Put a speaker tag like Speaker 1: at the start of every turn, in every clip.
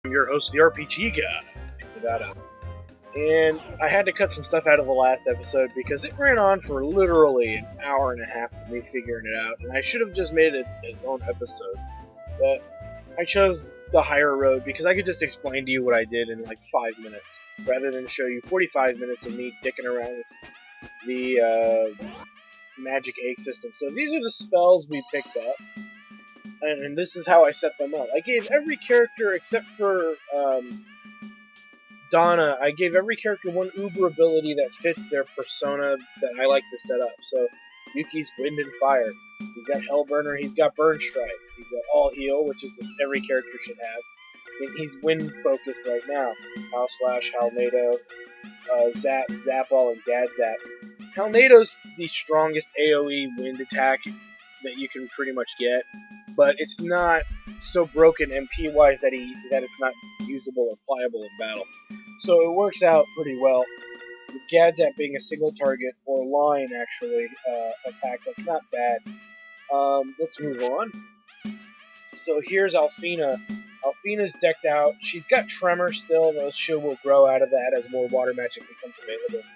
Speaker 1: I'm your host, the RPG Guy. And I had to cut some stuff out of the last episode because it ran on for literally an hour and a half of me figuring it out, and I should have just made it its own episode. But I chose the higher road because I could just explain to you what I did in like 5 minutes, rather than show you 45 minutes of me dicking around with the magic egg system. So these are the spells we picked up, and this is how I set them up. I gave every character except for Donna, I gave every character one uber ability that fits their persona that I like to set up. So Yuki's Wind and Fire. He's got Hellburner, he's got Burn Strike, he's got All Heal, which is just every character should have. And he's wind focused right now. Howl Slash, Halnado, Zap, Zapball, and Dad Zap. Halnado's the strongest AoE wind attack that you can pretty much get, but it's not so broken MP wise that it's not usable or pliable in battle. So it works out pretty well. With Gadzap being a single target or line actually attack, that's not bad. Let's move on. So here's Alfina. Alfina's decked out. She's got Tremor still, though she will grow out of that as more water magic becomes available.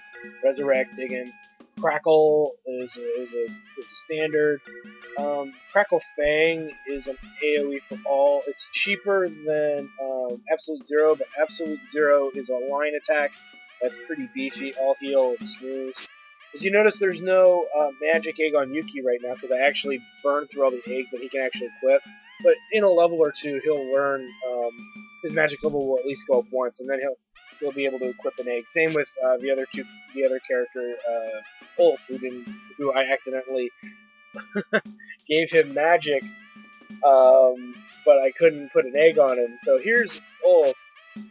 Speaker 1: Resurrect, Diggin'. Crackle is a standard. Crackle Fang is an AoE for all. It's cheaper than Absolute Zero, but Absolute Zero is a line attack that's pretty beefy. All Heal and Snooze. As you notice, there's no magic egg on Yuki right now because I actually burned through all the eggs that he can actually equip. But in a level or two, he'll learn his magic level will at least go up once, and then he'll be able to equip an egg. Same with the other character, Ulf, who I accidentally gave him magic, but I couldn't put an egg on him. So here's Ulf.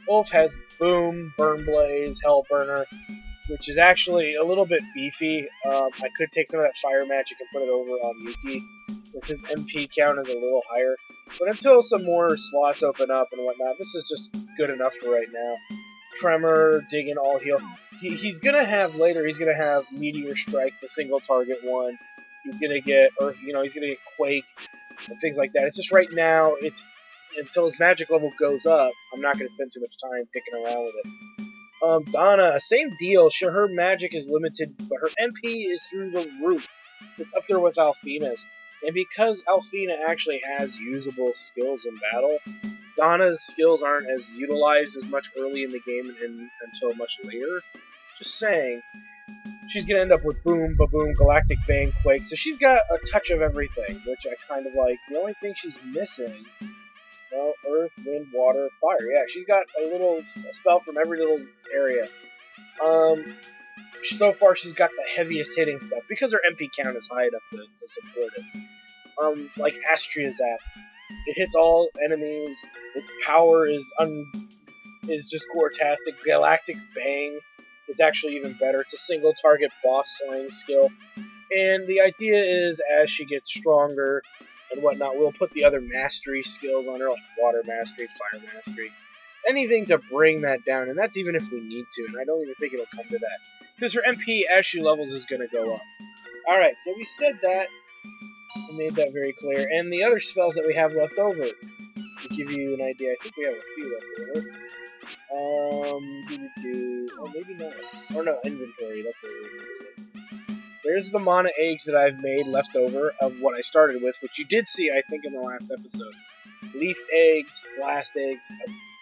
Speaker 1: Ulf has Boom, Burn Blaze, Hellburner, which is actually a little bit beefy. I could take some of that fire magic and put it over on Yuki, since his MP count is a little higher. But until some more slots open up and whatnot, this is just good enough for right now. Tremor, Diggin', All Heal. He's gonna have Meteor Strike, the single target one. He's gonna get Earth, he's gonna get Quake and things like that. It's just right now, it's until his magic level goes up, I'm not gonna spend too much time dicking around with it. Donna, same deal. Sure, her magic is limited, but her MP is through the roof. It's up there with Alfina's. And because Alfina actually has usable skills in battle, Donna's skills aren't as utilized as much early in the game until much later. Just saying. She's going to end up with Boom, Ba-Boom, Galactic Bang, Quake. So she's got a touch of everything, which I kind of like. The only thing she's missing, well, Earth, Wind, Water, Fire. Yeah, she's got a spell from every little area. So far, she's got the heaviest hitting stuff because her MP count is high enough to support it. Like Astria Zap. It hits all enemies. Its power is just gore-tastic. Galactic Bang is actually even better. It's a single target boss slaying skill. And the idea is, as she gets stronger and whatnot, we'll put the other mastery skills on her, like Water Mastery, Fire Mastery. Anything to bring that down, and that's even if we need to, and I don't even think it'll come to that. Because her MP, as she levels, is going to go up. Alright, so we said that. I made that very clear. And the other spells that we have left over, to give you an idea, I think we have a few left over. Oh, maybe not. Or no, inventory, that's what we're doing. There's the mana eggs that I've made left over of what I started with, which you did see, I think, in the last episode. Leaf eggs, blast eggs,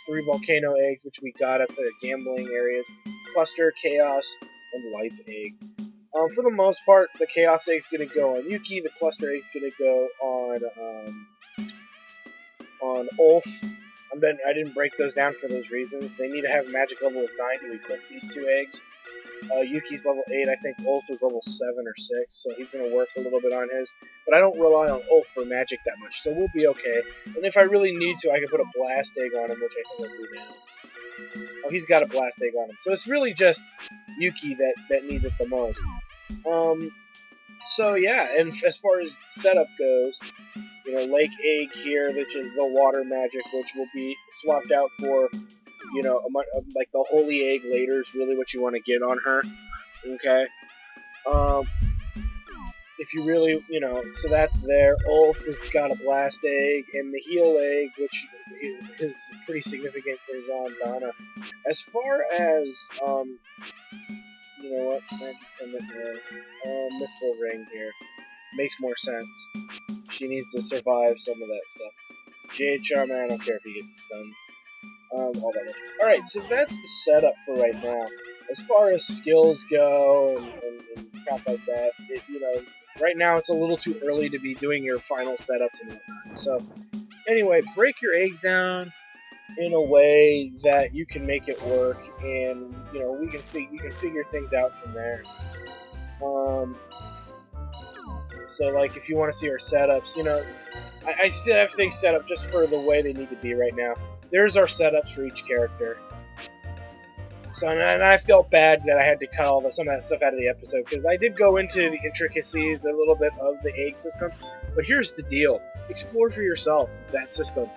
Speaker 1: 3 volcano eggs, which we got at the gambling areas, cluster, chaos, and life egg. For the most part, the chaos egg's gonna go on Yuki, the cluster egg's gonna go on Ulf. I didn't break those down for those reasons. They need to have a magic level of 9 to equip these 2 eggs. Yuki's level 8, I think Ulf is level 7 or 6, so he's going to work a little bit on his. But I don't rely on Ulf for magic that much, so we'll be okay. And if I really need to, I can put a blast egg on him, which I think I'll do now. Oh, he's got a blast egg on him. So it's really just Yuki that needs it the most. So yeah, and as far as setup goes, Lake Egg here, which is the water magic, which will be swapped out for, like the Holy Egg later is really what you want to get on her. Okay. Um, if you really, so that's there. Ulf has got a blast egg, and the heal egg, which is pretty significant, is on Donna. As far as, you know what, magic pendant there, mythical ring here, makes more sense. She needs to survive some of that stuff. Jade Charm, I don't care if he gets stunned. All that. Alright, so that's the setup for right now. As far as skills go and crap like that, right now it's a little too early to be doing your final setups and whatnot. So, anyway, break your eggs down in a way that you can make it work, and we can figure things out from there. So like if you want to see our setups, I still have things set up just for the way they need to be right now. There's our setups for each character. So, and I felt bad that I had to cut some of that stuff out of the episode, because I did go into the intricacies a little bit of the egg system. But here's the deal. Explore for yourself that system.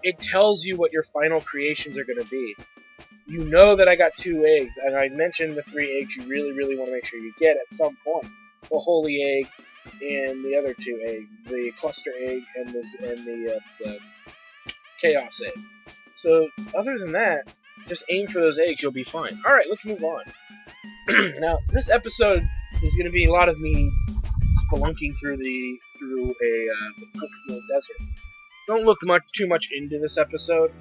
Speaker 1: It tells you what your final creations are going to be. You know that I got 2 eggs, and I mentioned the 3 eggs you really, really want to make sure you get at some point. The holy egg and the other 2 eggs, the cluster egg and the chaos egg. So other than that, just aim for those eggs, you'll be fine. Alright, let's move on. Now, this episode is going to be a lot of me spelunking through the desert. Don't look too much into this episode,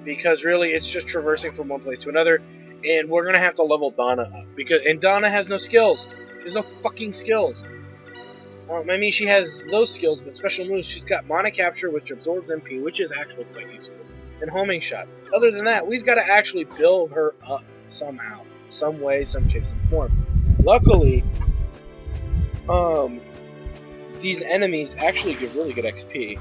Speaker 1: because really it's just traversing from one place to another, and we're going to have to level Donna up, and Donna has no skills. There's no fucking skills. I mean, she has those skills, but special moves, she's got Mana Capture, which absorbs MP, which is actually quite useful, and Homing Shot. Other than that, we've got to actually build her up somehow, some way, some shape, some form. Luckily, these enemies actually give really good XP.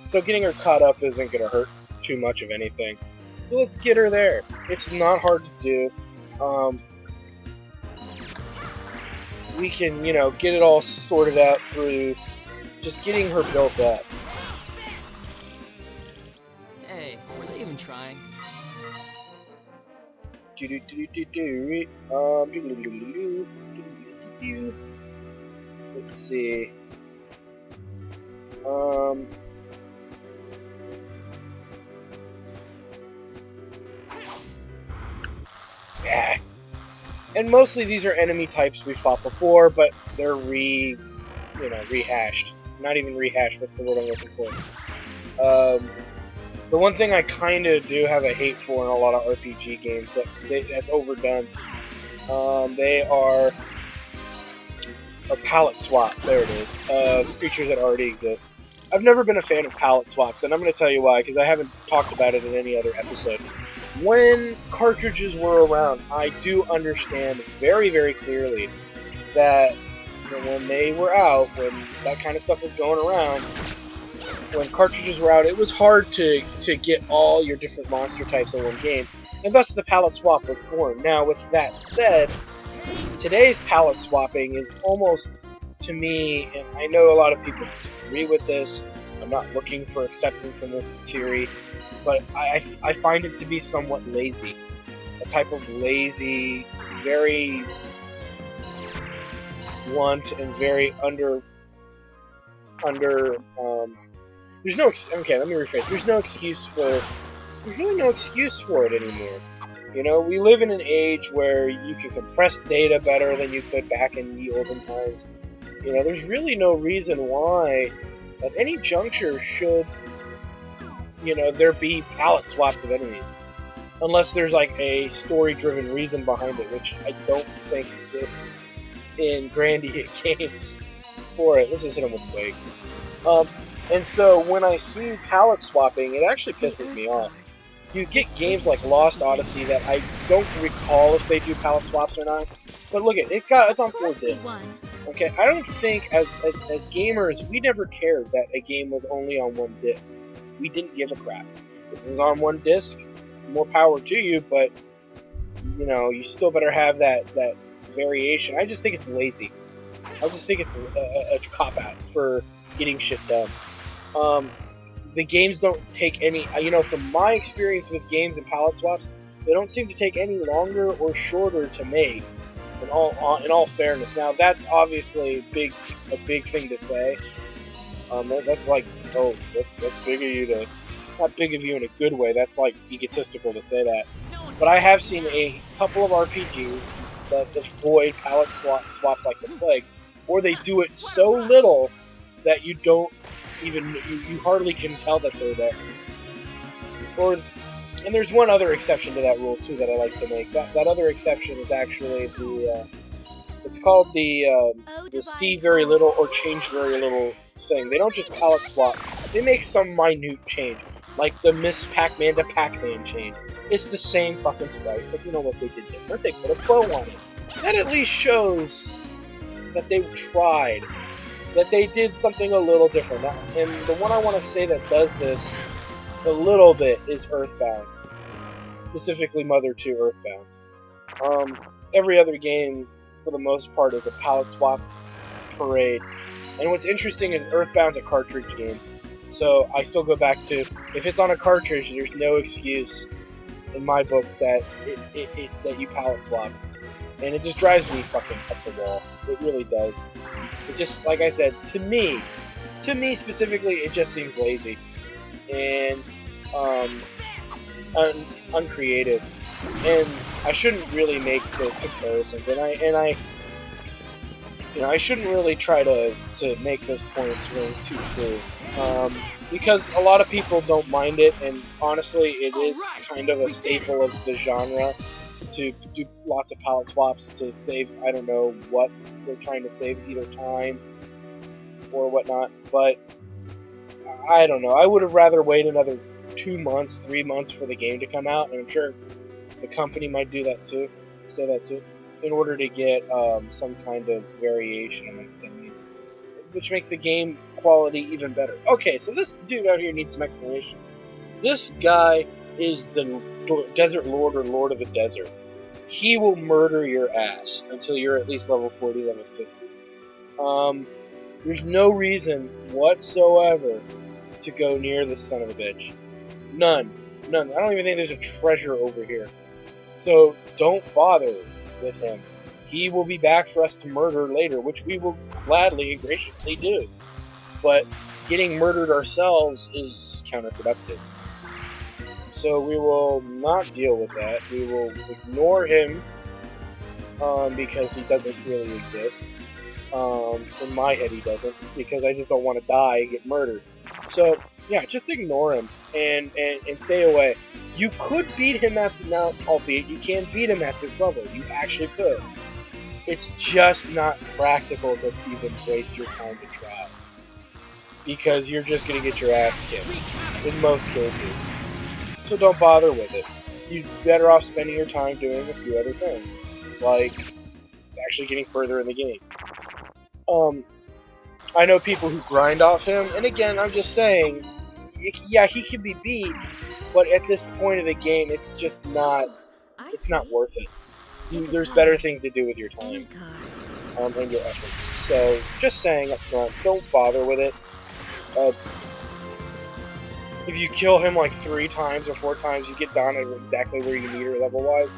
Speaker 1: So getting her caught up isn't going to hurt too much of anything. So let's get her there. It's not hard to do. We can, get it all sorted out through just getting her built up.
Speaker 2: Hey, were they even trying?
Speaker 1: Let's see. Yeah. And mostly these are enemy types we fought before, but they're rehashed. Not even rehashed, what's the word I'm looking for? The one thing I kind of do have a hate for in a lot of RPG games, that's overdone. They are a palette swap, there it is, of creatures that already exist. I've never been a fan of palette swaps, and I'm going to tell you why, because I haven't talked about it in any other episode. When cartridges were around, I do understand very, very clearly that when they were out, when that kind of stuff was going around, when cartridges were out, it was hard to get all your different monster types in one game, and thus the palette swap was born. Now, with that said, today's palette swapping is almost, to me, and I know a lot of people disagree with this, I'm not looking for acceptance in this theory, but I find it to be somewhat lazy. A type of lazy, very blunt and very there's no, okay, let me rephrase. There's really no excuse for it anymore. We live in an age where you can compress data better than you could back in the olden times. There's really no reason why at any juncture should, there be palette swaps of enemies. Unless there's like a story-driven reason behind it, which I don't think exists in Grandia games for it. Let's just hit him with Quake. And so when I see palette swapping, it actually pisses me off. You get games like Lost Odyssey that I don't recall if they do palette swaps or not. But look it's on 4 discs. Okay, I don't think as gamers we never cared that a game was only on 1 disc. We didn't give a crap. If it was on 1 disc, more power to you, but you still better have that variation. I just think it's lazy. I just think it's a cop-out for getting shit done. The games don't take any, from my experience with games and palette swaps, They don't seem to take any longer or shorter to make. In all fairness, now that's obviously a big thing to say. That's like, oh, that's big of you to, not big of you in a good way. That's like egotistical to say that. But I have seen a couple of RPGs that avoid palette swaps like the plague, or they do it so little that you don't even you hardly can tell that they're there. Or and there's one other exception to that rule too that I like to make. That other exception is actually it's called the see very little or change very little thing. They don't just palette swap; they make some minute change, like the Miss Pac-Man to Pac-Man change. It's the same fucking sprite, but you know what they did different? They put a bow on it. That at least shows that they tried, that they did something a little different. And the one I want to say that does this a little bit is Earthbound, specifically Mother 2 Earthbound. Every other game, for the most part, is a palette swap parade. And what's interesting is Earthbound's a cartridge game, so I still go back to, if it's on a cartridge, there's no excuse in my book that that you palette swap. And it just drives me fucking up the wall. It really does. It just, like I said, to me specifically, it just seems lazy and uncreative. And I shouldn't really make those comparisons. I shouldn't really try to make those points really too true. Because a lot of people don't mind it, and honestly, it is kind of a staple of the genre to do lots of palette swaps to save, I don't know what they're trying to save, either time or whatnot, but I don't know. I would have rather wait another 2 months, 3 months for the game to come out, and I'm sure the company might do that too, say that too, in order to get some kind of variation amongst enemies, which makes the game quality even better. Okay, so this dude out here needs some explanation. This guy is the Desert Lord or Lord of the Desert. He will murder your ass until you're at least level 40, level 50. There's no reason whatsoever to go near this son of a bitch. None. I don't even think there's a treasure over here. So don't bother with him. He will be back for us to murder later, which we will gladly and graciously do. But getting murdered ourselves is counterproductive. So we will not deal with that. We will ignore him because he doesn't really exist. In my head, he doesn't, because I just don't want to die and get murdered. So yeah, just ignore him and stay away. You could beat him at now, albeit you can't beat him at this level. You actually could. It's just not practical to even waste your time to try, because you're just gonna get your ass kicked in most cases. So don't bother with it. You're better off spending your time doing a few other things, like actually getting further in the game. I know people who grind off him, and again, I'm just saying, yeah, he can be beat, but at this point of the game, it's just not, it's not worth it. There's better things to do with your time, and your efforts. So, just saying up front, don't bother with it. If you kill him like 3 times or 4 times, you get down at exactly where you need her level-wise,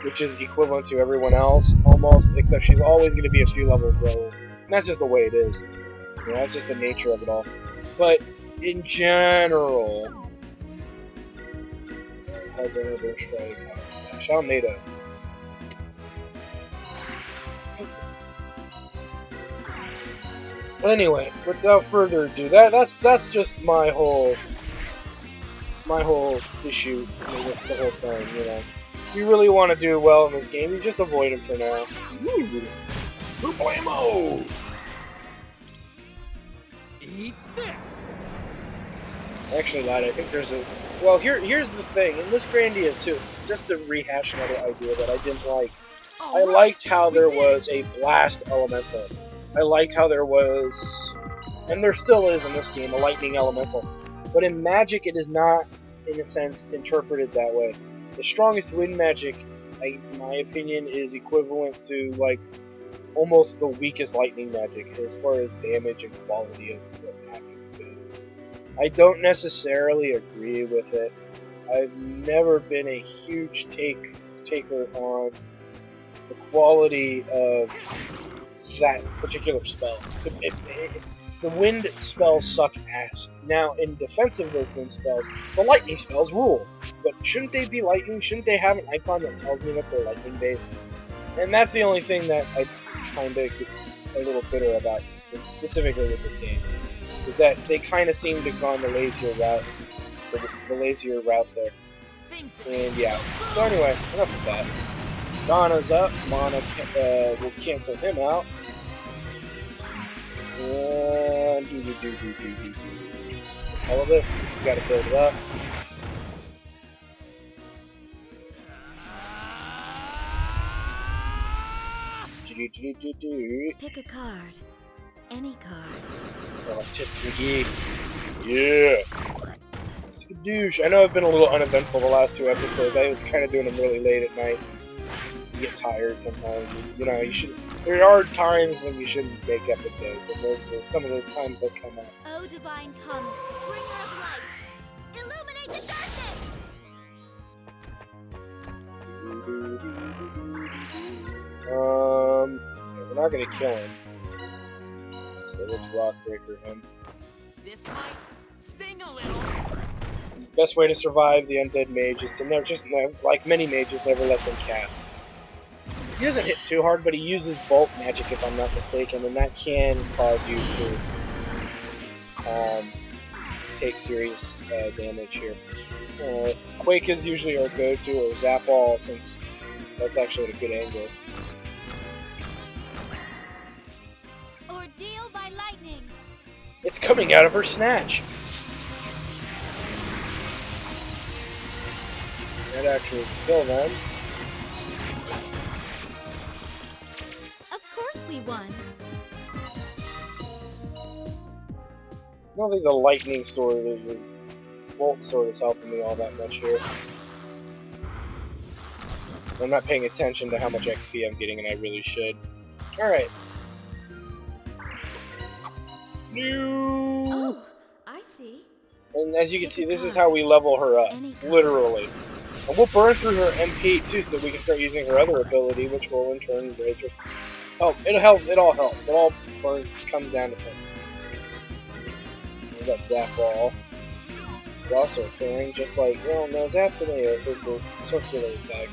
Speaker 1: which is equivalent to everyone else, almost, except she's always going to be a few levels lower. And that's just the way it is. You know, that's just the nature of it all. But, in general... Shalnado. Anyway, without further ado, that's just my whole issue with the whole thing, you know. If you really want to do well in this game, you just avoid him for now. Problemo!
Speaker 2: Eat this!
Speaker 1: Actually, lad, I think there's a... Well, here's the thing. In this Grandia, too, just to rehash another idea that I didn't like. I liked how there was a blast elemental. I liked how there was... And there still is in this game, a lightning elemental. But in Magic, it is not, in a sense, interpreted that way. The strongest wind magic, in my opinion, is equivalent to, like, almost the weakest lightning magic as far as damage and quality of what happens to it. I don't necessarily agree with it, I've never been a huge taker on the quality of that particular spell. The wind spells suck ass. Now, in defense of those wind spells, the lightning spells rule. But shouldn't they be lightning? Shouldn't they have an icon that tells me that they're lightning based? And that's the only thing that I kind of get a little bitter about, specifically with this game, is that they kind of seem to have gone the lazier route, there. And yeah. So anyway, enough of that. Donna's up. Mana will cancel him out. And all of it. You gotta build it up.
Speaker 3: Pick a card. Any card.
Speaker 1: Oh, Tits McGee. Yeah. Skadoosh. I know I've been a little uneventful the last 2 episodes. I was kind of doing them really late at night. You get tired sometimes. You know, you should. There are times when you shouldn't make episodes, and some of those times that come up.
Speaker 3: Oh, divine comet, bringer of light, illuminate the darkness!
Speaker 1: We're not gonna kill him. So let's rock breaker him.
Speaker 2: This might sting a little.
Speaker 1: Best way to survive the undead mage is to like many mages, never let them cast. He doesn't hit too hard, but he uses bolt magic if I'm not mistaken, and that can cause you to take serious damage here. Quake is usually our go-to, or Zap All, since that's actually at a good angle.
Speaker 3: Ordeal by lightning.
Speaker 1: It's coming out of her snatch! That actually kill them.
Speaker 3: Of course we won.
Speaker 1: I don't think the lightning sword bolt sword is helping me all that much here. I'm not paying attention to how much XP I'm getting, and I really should. Alright.
Speaker 3: Oh, I see.
Speaker 1: And as you can see, this is how we level her up. Literally. And we'll burn through her MP too, so we can start using her other ability, which will in turn raise her. Oh, it'll help. It all helps. It all comes down to something. We got Zap Ball. It's also occurring, just like, well, no, Zap is a circular attack.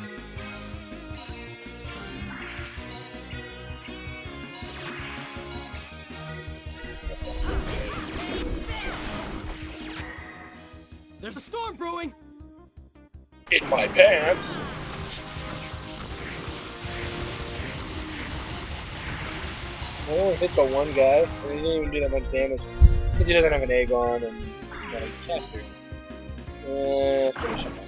Speaker 2: There's a storm brewing!
Speaker 1: In my pants! I only hit the one guy, and he didn't even do that much damage. Because he doesn't have an egg on and not a caster. Finish him off.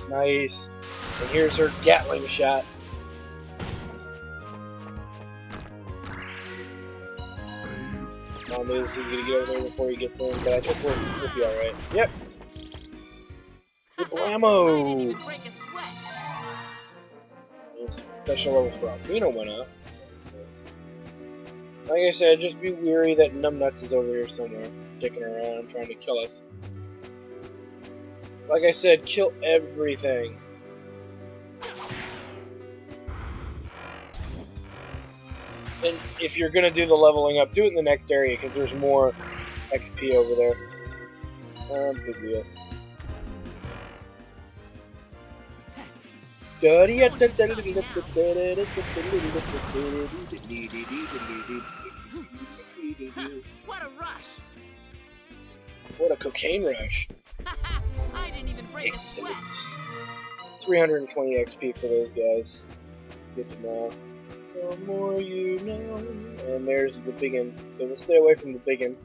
Speaker 1: Nice. And here's her Gatling shot. Mom is he's gonna get over there before he gets in, but I think we'll be alright. Yep. Blammo! Special level for Alpino went up. Like I said, just be weary that Numbnuts is over here somewhere, dicking around, trying to kill us. Like I said, kill everything. And if you're gonna do the leveling up, do it in the next area, because there's more XP over there. Big deal.
Speaker 2: What a rush!
Speaker 1: What a cocaine rush.
Speaker 2: I didn't even break a sweat.
Speaker 1: 320 XP for those guys. Good to know. The more you know. And there's the biggin. So we'll stay away from the biggin.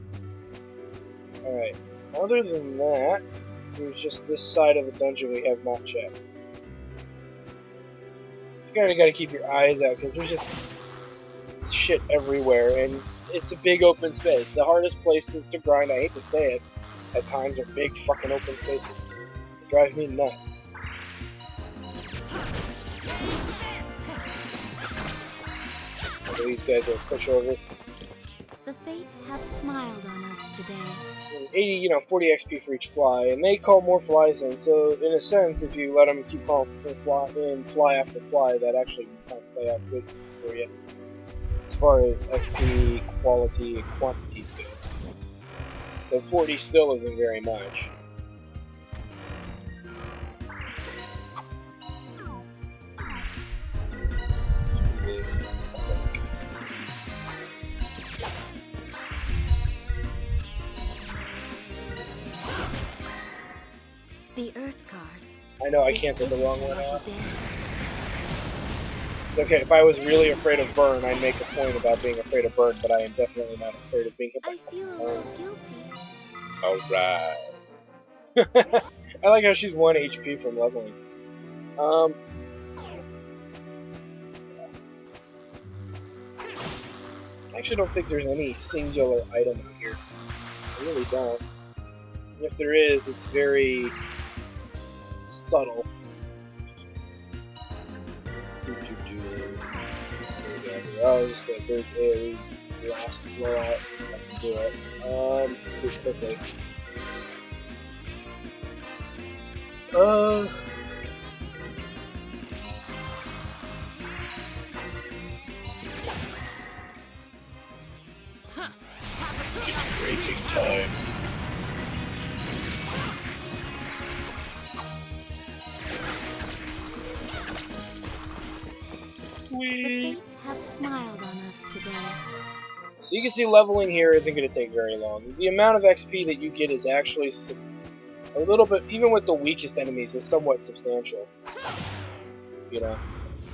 Speaker 1: Alright. Other than that, there's just this side of the dungeon we have not checked. You kinda gotta keep your eyes out, because there's just shit everywhere, and it's a big open space. The hardest places to grind, I hate to say it, at times are big fucking open spaces. It drives me nuts. So these guys will push over.
Speaker 3: The fates have smiled on us today.
Speaker 1: 80, 40 XP for each fly, and they call more flies in. So in a sense, if you let them keep calling fly after fly, that actually kind of play out good for you as far as XP quality and quantities go. But 40 still isn't very much. This.
Speaker 3: The Earth card.
Speaker 1: I know I canceled the wrong one out. It's okay, if I was really afraid of burn, I'd make a point about being afraid of burn, but I am definitely not afraid of being hit by
Speaker 3: I feel a little guilty.
Speaker 1: Alright. I like how she's 1 HP from leveling. I actually don't think there's any singular item in here. I really don't. And if there is, it's very subtle. Oh, just a big AoE blast blowout. I can do it. Do it quickly. Breaking time.
Speaker 3: The fates have smiled on us today.
Speaker 1: So you can see leveling here isn't going to take very long. The amount of XP that you get is actually a little bit, even with the weakest enemies, is somewhat substantial. You know?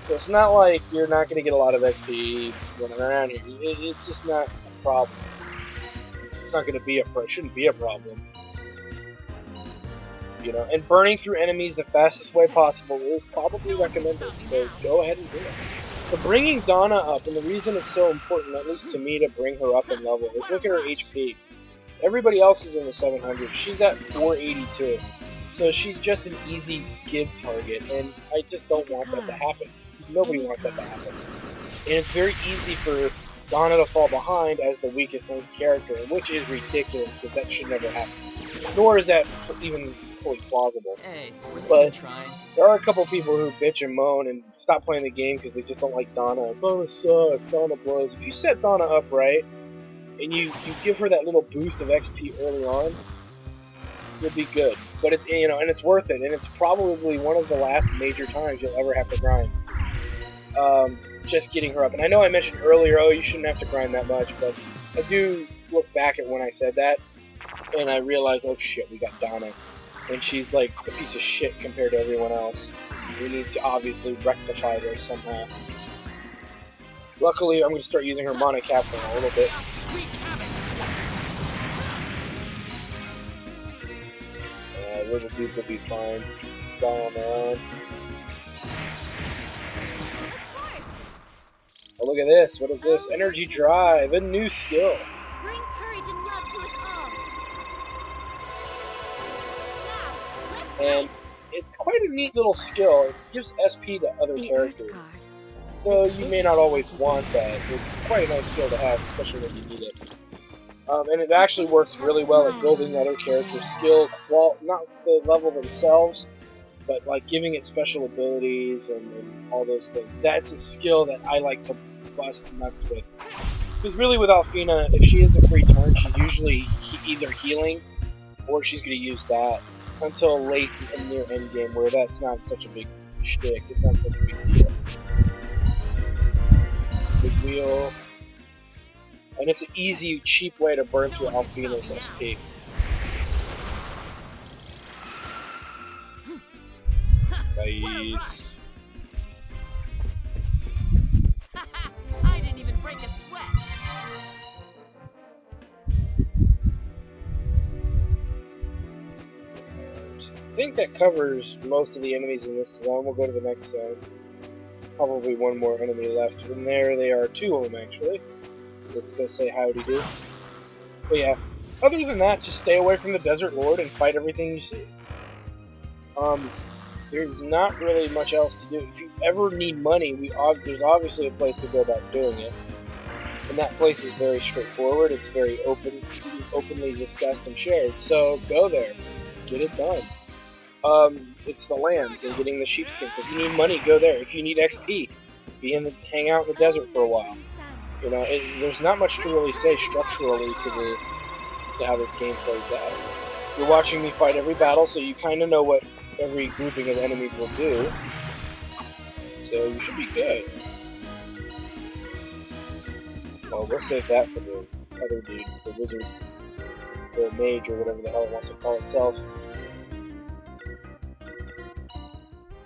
Speaker 1: So it's not like you're not going to get a lot of XP running around here. It's just not a problem. It's not going to be shouldn't be a problem. You know, and burning through enemies the fastest way possible is probably recommended, so go ahead and do it. But bringing Donna up, and the reason it's so important, at least to me, to bring her up in level, is look at her HP. Everybody else is in the 700s. She's at 482. So she's just an easy give target, and I just don't want that to happen. Nobody wants that to happen. And it's very easy for Donna to fall behind as the weakest linked character, which is ridiculous, because that should never happen. Nor is that even fully plausible.
Speaker 2: Hey,
Speaker 1: but
Speaker 2: trying.
Speaker 1: There are a couple people who bitch and moan and stop playing the game because they just don't like Donna. Donna sucks, Donna blows. If you set Donna up right, and you give her that little boost of XP early on, you'll be good. But it's, and it's worth it, and it's probably one of the last major times you'll ever have to grind. Just getting her up. And I know I mentioned earlier, oh, you shouldn't have to grind that much, but I do look back at when I said that, and I realized, oh shit, we got Donna. And she's like a piece of shit compared to everyone else. We need to obviously rectify this somehow. Luckily, I'm going to start using her mana cap in a little bit. Little dudes will be fine. Die on their own. Oh, look at this. What is this? Energy Drive, a new skill.
Speaker 3: Bring courage and love to us all. Now, let's
Speaker 1: And it's quite a neat little skill. It gives SP to other characters. Though you may not always want that. It's quite a nice skill to have, especially when you need it. And it actually works really well at building other characters' skill, not the level themselves, but like giving it special abilities and all those things. That's a skill that I like to bust nuts with. Because really with Alfina, if she is a free turn, she's usually either healing or she's going to use that until late and near endgame, where that's not such a big shtick. It's not such a big deal. Big wheel. And it's an easy, cheap way to burn through Alfina's SP. Nice.
Speaker 2: I didn't even break a sweat.
Speaker 1: I think that covers most of the enemies in this zone. We'll go to the next zone. Probably one more enemy left. From there, they are 2 of them, actually. Let's go say howdy do. But yeah, other than that, just stay away from the Desert Lord and fight everything you see. there's not really much else to do. If you ever need money, there's obviously a place to go about doing it. And that place is very straightforward. It's very openly discussed and shared. So go there, get it done. It's the lands and getting the sheepskins. If you need money, go there. If you need XP, hang out in the desert for a while. You know, there's not much to really say structurally to how this game plays out. You're watching me fight every battle, so you kind of know what every grouping of enemies will do. So you should be good. Well, we'll save that for the other dude, the wizard, the mage, or whatever the hell it wants to call itself.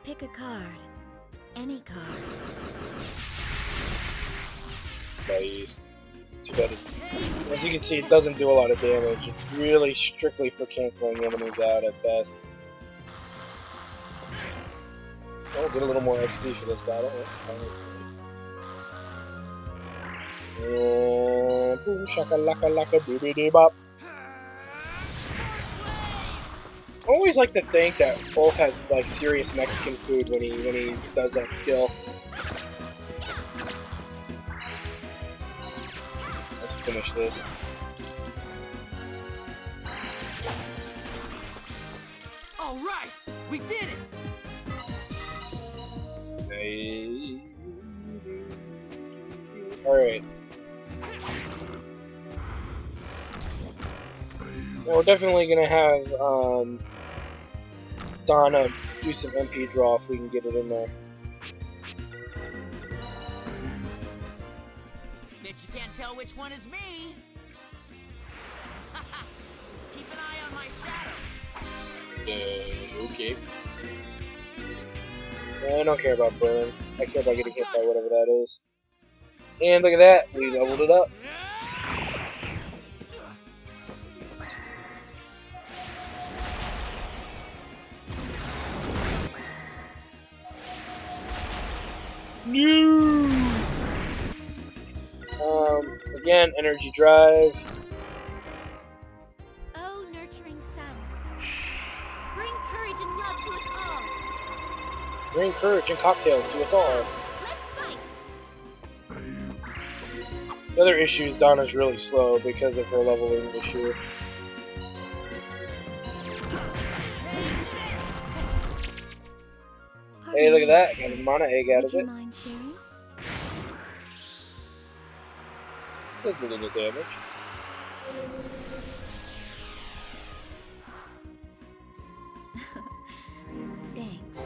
Speaker 3: Pick a card. Any card.
Speaker 1: Nice. Too bad as you can see, it doesn't do a lot of damage. It's really strictly for canceling enemies out at best. Oh, get a little more XP for this battle. And boom, shaka laka laka doobie bop. I always like to think that Wolf has like serious Mexican food when he does that skill. Let's finish this.
Speaker 2: All right, we did it.
Speaker 1: Alright. Now we're definitely gonna have Donna do some MP draw if we can get it in there.
Speaker 2: Bet you can't tell which one is me. Keep an eye on my shadow.
Speaker 1: Okay. I don't care about burn. I care about getting hit by whatever that is. And look at that, we leveled it up. No. Again, energy drive.
Speaker 3: Oh, nurturing sun. Bring courage and love to us all.
Speaker 1: Bring courage and cocktails to us all.
Speaker 3: Let's fight.
Speaker 1: The other issue is Donna's really slow because of her leveling issue. Hey, look at that! Got a mana egg out of it.
Speaker 3: Would you mind sharing?
Speaker 1: Does a little damage.
Speaker 3: Thanks.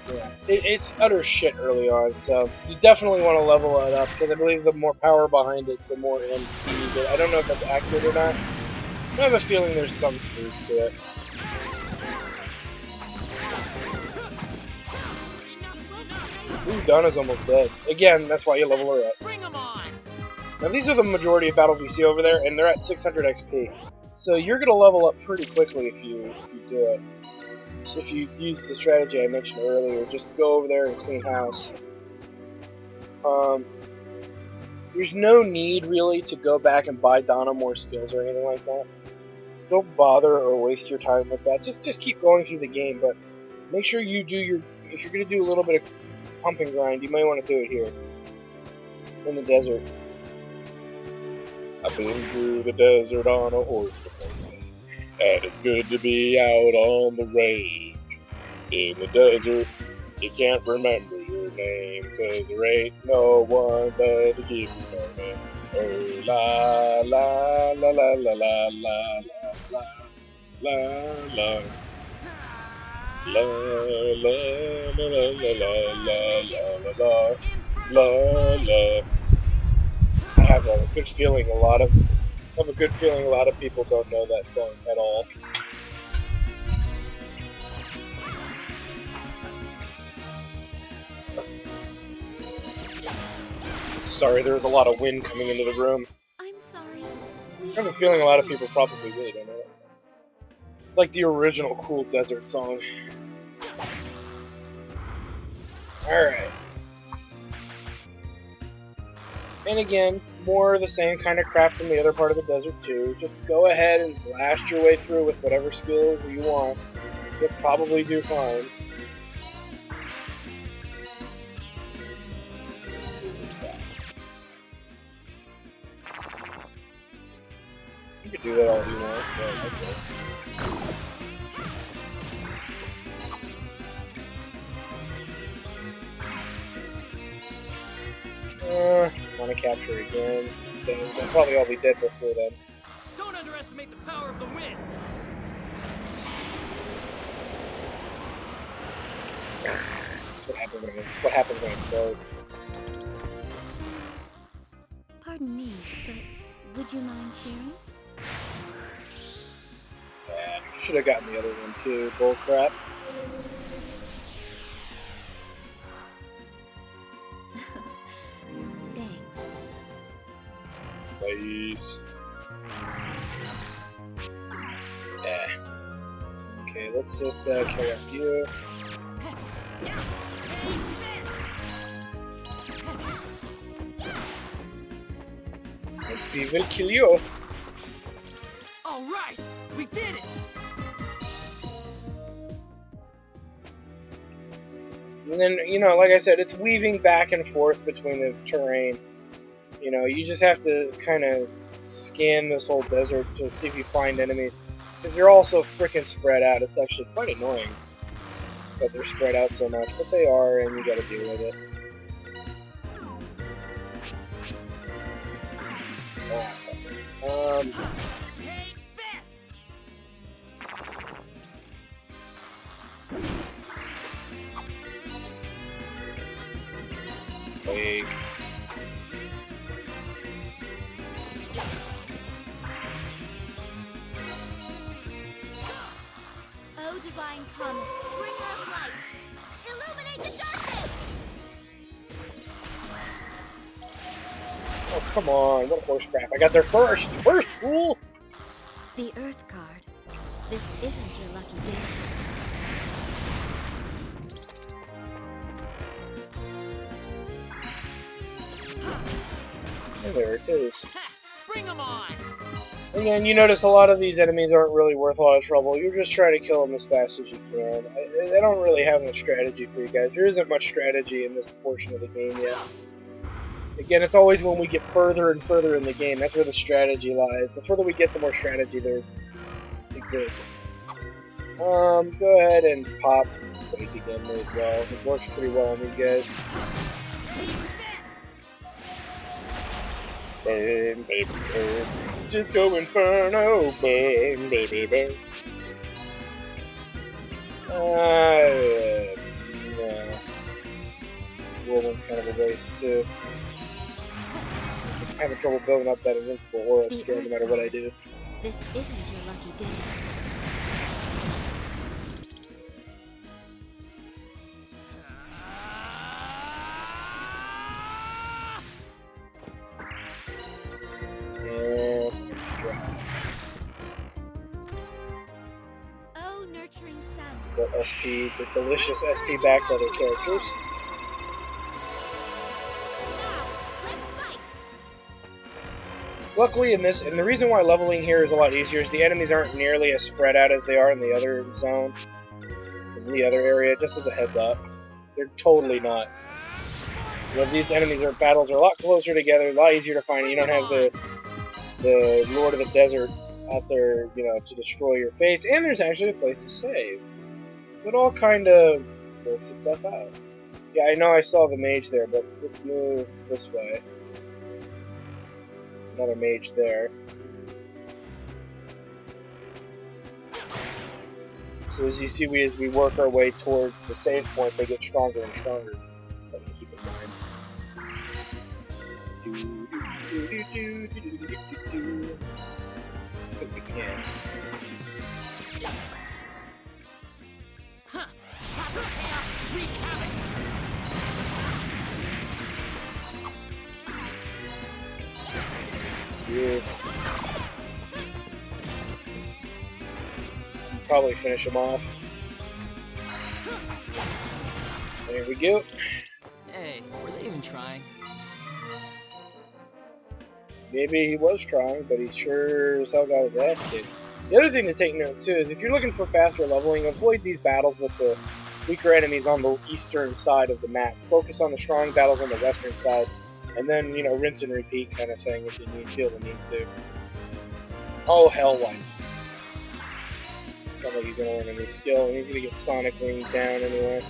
Speaker 1: Yeah, it's utter shit early on, so you definitely want to level it up, because I believe the more power behind it, the more MP. But I don't know if that's accurate or not. I have a feeling there's some truth to it. Ooh, Donna's almost dead. Again, that's why you level her up.
Speaker 2: Bring 'em on.
Speaker 1: Now these are the majority of battles we see over there, and they're at 600 XP. So you're going to level up pretty quickly if you do it. So if you use the strategy I mentioned earlier, just go over there and clean house. There's no need really to go back and buy Donna more skills or anything like that. Don't bother or waste your time with that. Just keep going through the game, but make sure you do your. If you're going to do a little bit of pump and grind, you might want to do it here in the desert. I've been through the desert on a horse before, and it's good to be out on the range. In the desert, you can't remember your name, 'cause there ain't no one there to give you no name. Oh, la la la la la la la la la la. La la la la la la la la la. I have a good feeling a lot of people don't know that song at all. Sorry, there was a lot of wind coming into the room.
Speaker 3: I'm sorry.
Speaker 1: I have a feeling a lot of people probably really don't know that song. Like the original Cool Desert song. Alright. And again, more of the same kind of crap from the other part of the desert too. Just go ahead and blast your way through with whatever skills you want. You'll probably do fine. You could do that all you want, but okay. Want to capture again. They'll probably all be dead before then.
Speaker 2: Don't underestimate the power of the wind.
Speaker 1: That's what happens when it's cold.
Speaker 3: Pardon me, but would you mind sharing?
Speaker 1: Yeah, should have gotten the other one too. Bullcrap.
Speaker 3: Thanks.
Speaker 1: Please. Yeah. Okay, let's just carry up you. And we will kill you.
Speaker 2: All right, we did it.
Speaker 1: And then, you know, like I said, it's weaving back and forth between the terrain. You know, you just have to kind of scan this whole desert to see if you find enemies. Because they're all so freaking spread out. It's actually quite annoying that they're spread out so much. But they are, and you gotta deal with it.
Speaker 2: Take this.
Speaker 1: Like...
Speaker 3: Oh, divine comet, bringer of light, illuminate the darkness!
Speaker 1: Oh, come on. What horse crap. I got there first. First, fool!
Speaker 3: The Earth card. This isn't your lucky day.
Speaker 1: Oh, there it is.
Speaker 2: Ha, bring them on.
Speaker 1: Again, you notice a lot of these enemies aren't really worth a lot of trouble. You're just trying to kill them as fast as you can. I don't really have much strategy for you guys. There isn't much strategy in this portion of the game yet. Again, it's always when we get further and further in the game, that's where the strategy lies. The further we get, the more strategy there exists. Go ahead and pop Quake again as well. It works pretty well on these guys. Burn, baby, burn. Just go inferno, burn, baby, burn. Yeah. Whirlwind's kind of a waste, too. I'm having trouble building up that invincible aura skill no matter what I do.
Speaker 3: This isn't your lucky day. Oh, nurturing sun.
Speaker 1: The SP, the delicious SP back to other characters.
Speaker 3: Now, let's fight.
Speaker 1: Luckily in this, and the reason why leveling here is a lot easier is the enemies aren't nearly as spread out as they are in the other zone, in the other area, just as a heads up. They're totally not. You know, these enemies battles are a lot closer together, a lot easier to find. You don't have the Lord of the Desert out there, you know, to destroy your face, and there's actually a place to save. So it all kind of works itself out. Yeah, I know I saw the mage there, but let's move this way. Another mage there. So as you see, as we work our way towards the save point, they get stronger and stronger. Something to keep in mind. I think we can.
Speaker 2: Huh. Capture chaos, wreak havoc.
Speaker 1: Yeah. Probably finish him off. There we go.
Speaker 2: Hey, were they even trying?
Speaker 1: Maybe he was trying, but he sure as hell got his ass kicked. The other thing to take note too is if you're looking for faster leveling, avoid these battles with the weaker enemies on the eastern side of the map. Focus on the strong battles on the western side, and then, you know, rinse and repeat kind of thing if you feel the need to. Oh, hell, why? Sounds like he's gonna learn a new skill, and he's gonna get Sonic Wing down anyway.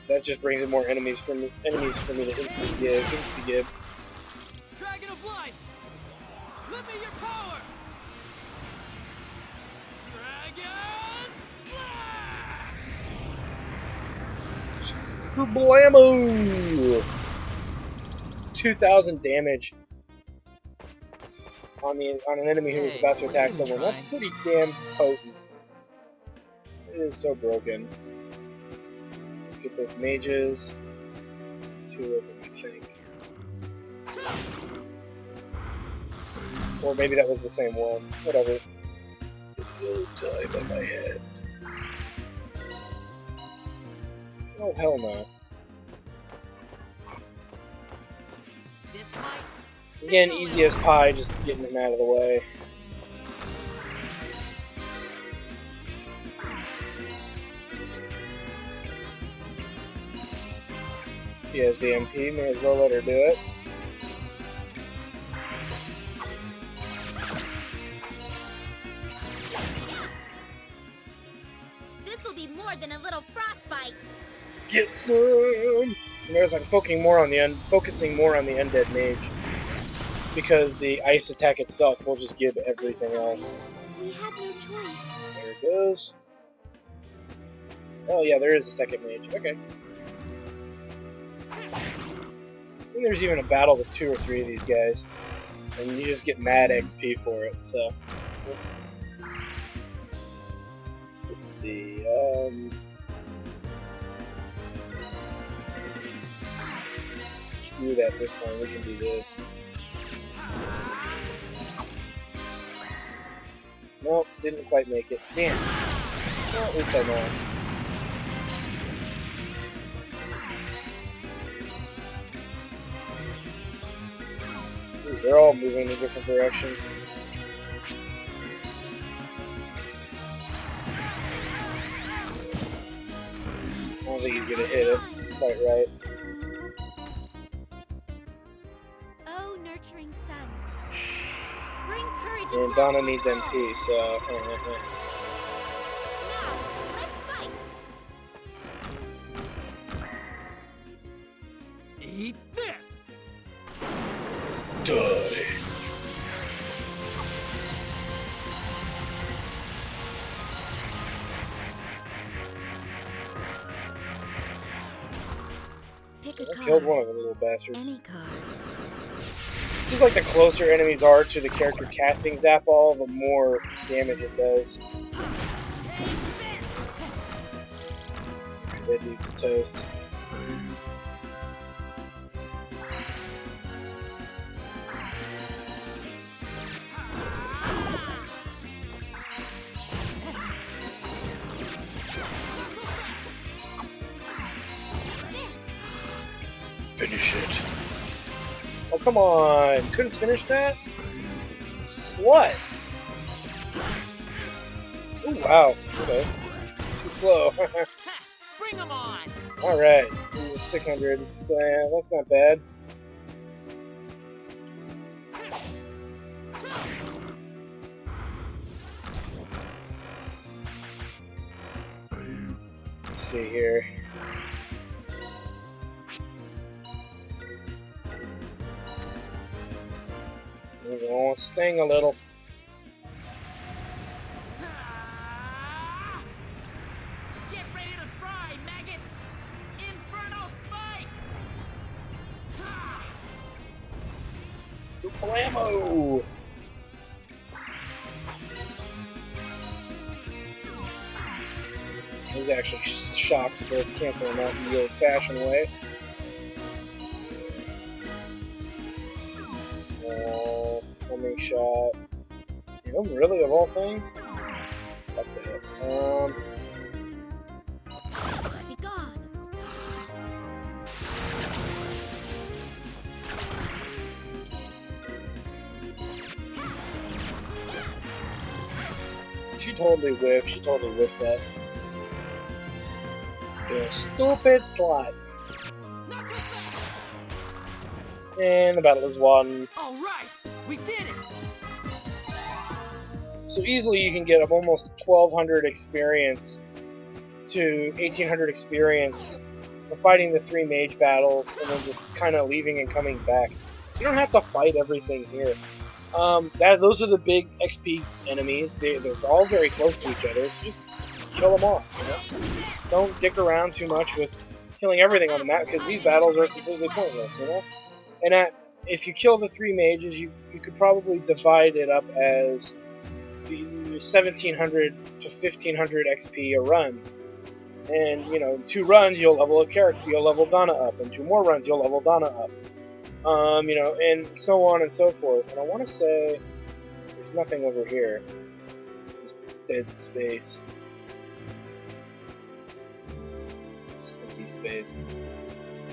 Speaker 1: That just brings in more enemies for me to insta-give.
Speaker 2: Dragon of Light! Let me your power! Dragon Slash!
Speaker 1: Blammo! 2,000 damage on an enemy who is about to attack someone. That's pretty damn potent. It is so broken. Let's get those mages. 2 of them, I think. Or maybe that was the same one. Whatever. No time on my head. Oh, hell no. Again, easy as pie, just getting him out of the way. She has the MP, may as well let her do it.
Speaker 3: This'll be more than a little frostbite.
Speaker 1: Get some! Notice I'm focusing more on the undead mage, because the ice attack itself will just give everything else.
Speaker 3: We had no choice.
Speaker 1: There it goes. Oh yeah, there is a second mage. Okay. I think there's even a battle with 2 or 3 of these guys, and you just get mad XP for it. So let's see. Screw that this time. We can do this. Nope, didn't quite make it. Damn. Well, at least I know. Ooh, they're all moving in different directions. I don't think he's gonna hit it quite right.
Speaker 3: Oh, nurturing sun. Bring courage
Speaker 1: And
Speaker 3: and
Speaker 1: Donna
Speaker 3: love to
Speaker 1: needs
Speaker 3: us all.
Speaker 1: MP, so.
Speaker 3: Now, let's fight.
Speaker 2: Eat this!
Speaker 3: Pick a
Speaker 1: I
Speaker 3: card.
Speaker 1: killed one of the little bastards.
Speaker 3: Any card.
Speaker 1: Seems like the closer enemies are to the character casting Zap Ball, the more damage it does. That dude's toast. Finish it. Oh, come on. Couldn't finish that? Slut. Oh, wow. Okay. Too slow.
Speaker 2: Bring 'em on!
Speaker 1: Alright. 600. Yeah, that's not bad. Let's see here. We're gonna sting a little.
Speaker 2: Get ready to fry, maggots! Inferno spike!
Speaker 1: Blammo! He's actually shocked, so it's canceling out in the old-fashioned way. Homing shot. Him, really, of all things? Fuck that.
Speaker 3: Be gone.
Speaker 1: totally whiffed. She totally whiffed that. You stupid slut.
Speaker 2: Not so fast.
Speaker 1: And the battle is won.
Speaker 2: All right, we did it.
Speaker 1: So easily you can get up almost 1,200 experience to 1,800 experience for fighting the 3 mage battles and then just kind of leaving and coming back. You don't have to fight everything here. Those are the big XP enemies. They're all very close to each other, so just kill them all. You know? Don't dick around too much with killing everything on the map, because these battles are completely pointless, you know? And if you kill the 3 mages, you could probably divide it up as 1,700 to 1,500 XP a run. And, you know, 2 runs, you'll level a character, you'll level Donna up, and 2 more runs, you'll level Donna up. You know, and so on and so forth. And I want to say there's nothing over here. Just dead space. Just empty space.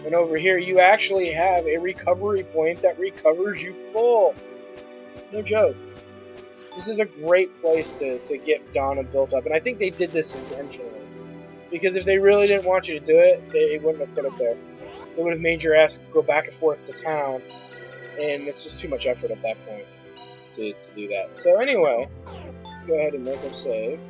Speaker 1: And over here, you actually have a recovery point that recovers you full. No joke. This is a great place to get Donna built up. And I think they did this intentionally. Because if they really didn't want you to do it, they wouldn't have put it there. They would have made your ass go back and forth to town, and it's just too much effort at that point to do that. So anyway, let's go ahead and make a save.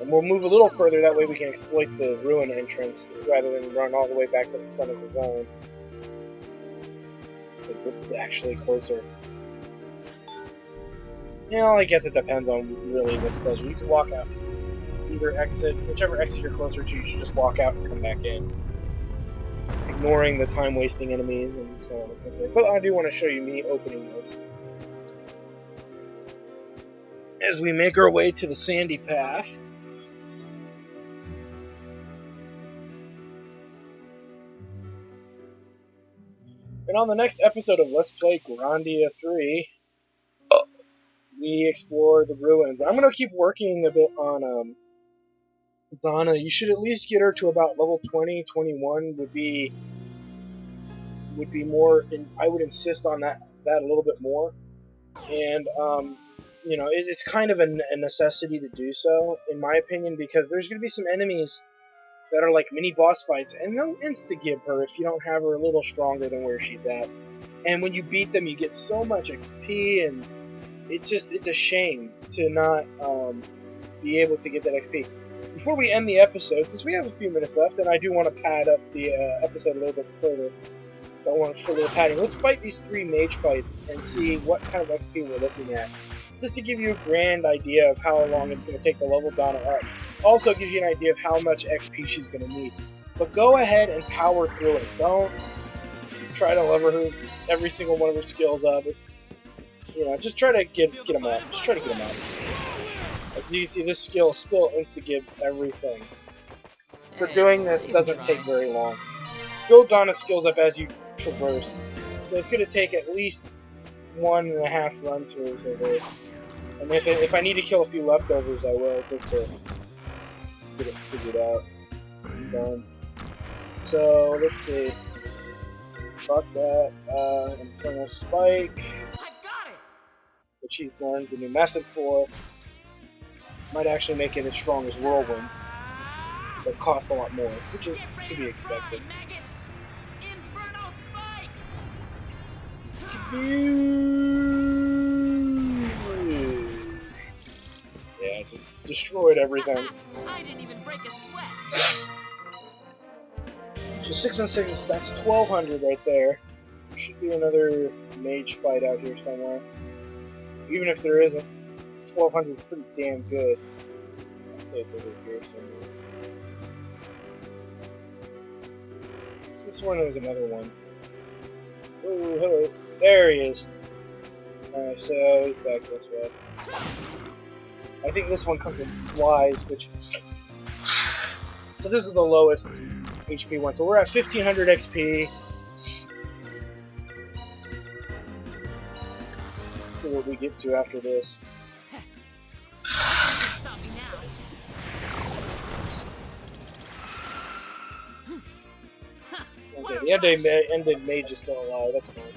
Speaker 1: And we'll move a little further, that way we can exploit the ruin entrance rather than run all the way back to the front of the zone. Because this is actually closer. You know, I guess it depends on really what's closer. You can walk out. Either exit, whichever exit you're closer to, you should just walk out and come back in. Ignoring the time-wasting enemies and so on and so forth. But I do want to show you me opening this. As we make our way to the sandy path. And on the next episode of Let's Play Grandia 3, we explore the ruins. I'm going to keep working a bit on Donna. You should at least get her to about level 20, 21 would be more, and I would insist on that a little bit more. And, you know, it's kind of a necessity to do so, in my opinion, because there's going to be some enemies that are like mini boss fights, and they'll insta-give her if you don't have her a little stronger than where she's at. And when you beat them, you get so much XP, and it's a shame to not be able to get that XP. Before we end the episode, since we have a few minutes left, and I do want to pad up the episode a little bit further, I want to show a little padding. Let's fight these 3 mage fights and see what kind of XP we're looking at. Just to give you a grand idea of how long it's going to take to level Donna up. Also gives you an idea of how much XP she's going to need. But go ahead and power through it. Don't try to level her every single one of her skills up. It's, you know, just try to get them up. Just try to get them up. As you can see, this skill still insta-gives everything. For doing this doesn't take very long. Build Donna's skills up as you traverse. So it's going to take at least 1.5 run-throughs of this. And if I need to kill a few leftovers, I will, just to get it figured out. Done. So, let's see. Fuck that. Infernal Spike.
Speaker 2: I got it.
Speaker 1: Which he's learned the new method for. Might actually make it as strong as Whirlwind. But cost a lot more, which is to be expected.
Speaker 2: Infernal Spike.
Speaker 1: Yeah, just destroyed everything.
Speaker 2: I didn't even break a sweat.
Speaker 1: So 6 and 6, that's 1,200 right there. There should be another mage fight out here somewhere. Even if there isn't, 1,200 is pretty damn good. I'd say it's over here somewhere. This one is another one. Oh, hello. There he is. Alright, so he's back this way. I think this one comes in flies, which... So this is the lowest HP one. So we're at 1,500 XP. Let's see what we get to after this.
Speaker 2: Stop me now.
Speaker 1: Okay, the ended mage is still alive, that's fine.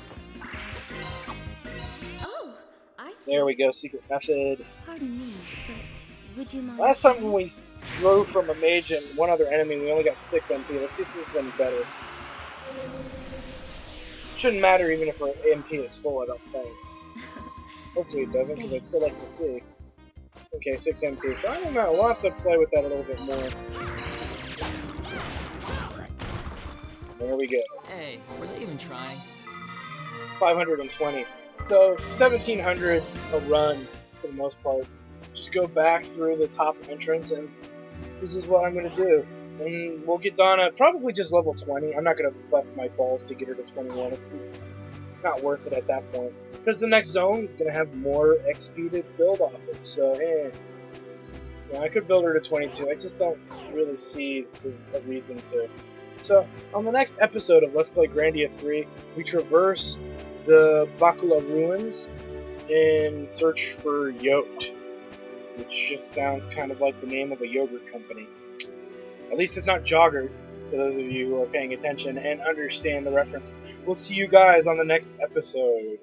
Speaker 1: There we go, secret method.
Speaker 3: Pardon me, but would you mind
Speaker 1: Last time when
Speaker 3: sharing?
Speaker 1: we threw from a mage and one other enemy, we only got 6 MP. Let's see if this is any better. Shouldn't matter even if our MP is full, I don't think. Hopefully it doesn't, because I'd still like to see. Okay, 6 MP. So I don't know, we'll have to play with that a little bit more. There we go.
Speaker 2: Hey, were they even trying?
Speaker 1: 520. So 1700 a run for the most part. Just go back through the top entrance, and this is what I'm going to do. And we'll get Donna probably just level 20. I'm not going to bust my balls to get her to 21. It's not worth it at that point. Because the next zone is going to have more XP to build off of. So, I could build her to 22. I just don't really see a reason to. So, on the next episode of Let's Play Grandia 3, we traverse the Bakula ruins in search for Yote, which just sounds kind of like the name of a yogurt company. At least it's not Joggert, for those of you who are paying attention and understand the reference. We'll see you guys on the next episode.